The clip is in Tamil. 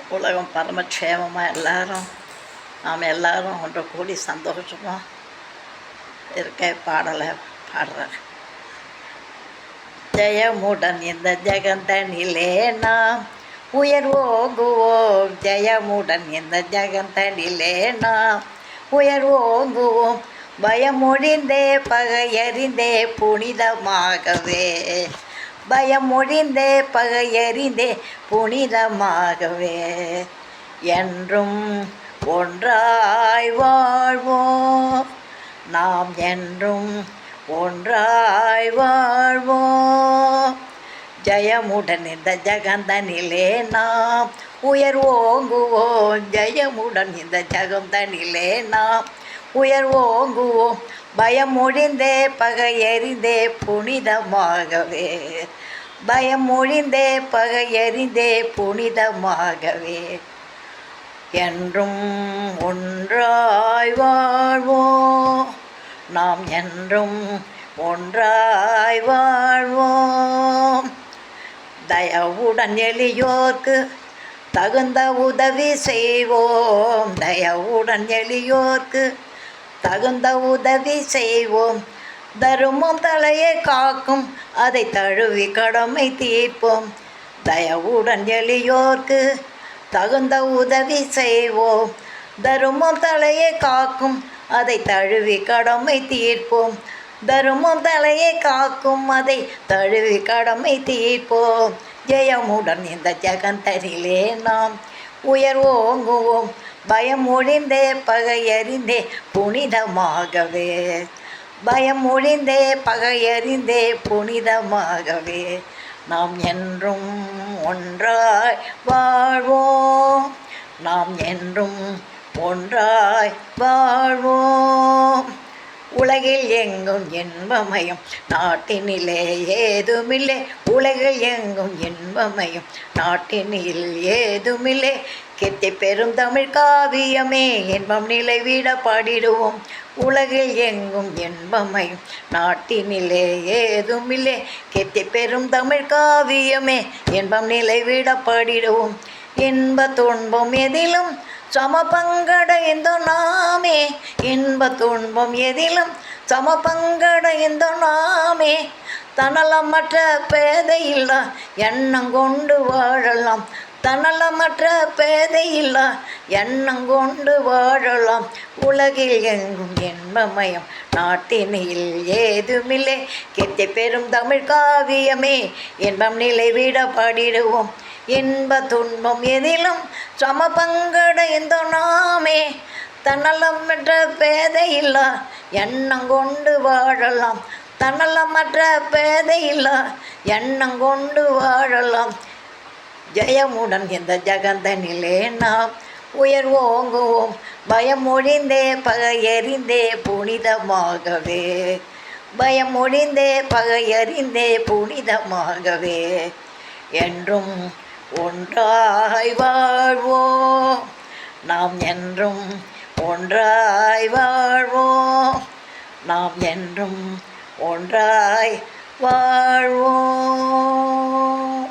உலகம் பரமக்ஷேமமாக எல்லாரும் நாம் எல்லாரும் ஒன்று கூடி சந்தோஷமாக இருக்க பாடலை பாடுறார். ஜெயமுடன் இந்த ஜெகந்தனிலே நாம் உயர்வோங்குவோம். ஜெயமுடன் இந்த ஜெகந்தனிலே நாம் உயர்வோங்குவோம். பயமொழிந்தே பகையறிந்தே புனிதமாகவே, பயமொழிந்தே பகையறிந்தே புனிதமாகவே, என்றும் ஒன்றாய் வாழ்வோம். நாம் என்றும் ஒன்றாய் வாழ்வோம். ஜெயமுடன் இந்த ஜெகந்தனிலே நாம் உயர்வோங்குவோம். ஜெயமுடன் இந்த ஜெகந்தனிலே நாம் உயர்வோங்குவோம். பயமொழிந்தே பகையறிந்தே புனிதமாகவே, பயமொழிந்தே பகையறிந்தே புனிதமாகவே, என்றும் ஒன்றாய் வாழ்வோம். நாம் என்றும் ஒன்றாய் வாழ்வோம். தயவுடன் எளியோர்க்கு தகுந்த உதவி செய்வோம். தயவுடன் எளியோர்க்கு தகுந்த உதவி செய்வோம். தருமம் தலையை காக்கும் அதை தழுவி கடமை தீர்ப்போம். தயவுடன் எளியோர்க்கு தகுந்த உதவி செய்வோம். தருமம் தலையை காக்கும் அதை தழுவி கடமை தீர்ப்போம். தருமம் தலையை காக்கும் அதை தழுவி கடமை தீர்ப்போம். ஜெயமுடன் இந்த ஜெகந்தனிலே நாம் உயர்வோங்குவோம். பயமொழிந்தே பகையறிந்தே புனிதமாகவே, பயமொழிந்தே பகையறிந்தே புனிதமாகவே, நாம் என்றும் ஒன்றாய் வாழ்வோம். நாம் என்றும் ஒன்றாய் வாழ்வோம். உலகில் எங்கும் இன்பமயம் நாட்டினிலே ஏதுமில்லை. உலகில் எங்கும் இன்பமயம் நாட்டினில் ஏதுமில்லை. கெத்தி பெரும் தமிழ் காவியமே இன்பம் நிலைவிட பாடிடுவோம். உலகில் எங்கும் இன்பமயம் நாட்டினிலே ஏதுமில்லை. கெத்தி பெரும் தமிழ் காவியமே இன்பம் நிலைவிட பாடிடுவோம். இன்ப துன்பம் எதிலும் சம பங்கடைந்த நாமே, இன்ப துன்பம் எதிலும் சம பங்கடைந்த நாமே, தன்னலமற்ற பேதையில்லா எண்ணம் கொண்டு வாழலாம். தன்னலமற்ற பேதையில்லா எண்ணம் கொண்டு வாழலாம். உலகில் எங்கும் இன்பமயம் நாட்டினில் ஏதுமில்லை. கெத்தி பெரும் தமிழ் காவியமே இன்பம் நிலைவிட பாடிடுவோம். இன்ப துன்பம் எதிலும் சம பங்கடைந்த நாமே, தன்னலமற்ற பேதையில்லா எண்ணம் கொண்டு வாழலாம். தன்னலமற்ற பேதையில்லா எண்ணம் கொண்டு வாழலாம். ஜெயமுடன் இந்த ஜெகந்தனிலே நாம் உயர்வோங்குவோம். பயமொழிந்தே பகையறிந்தே புனிதமாகவே, பயமொழிந்தே பகையறிந்தே புனிதமாகவே, என்றும் ஒன்றாய் வாழ்வோம். நாம் என்றும் ஒன்றாய் வாழ்வோம். நாம் என்றும் ஒன்றாய் வாழ்வோம்.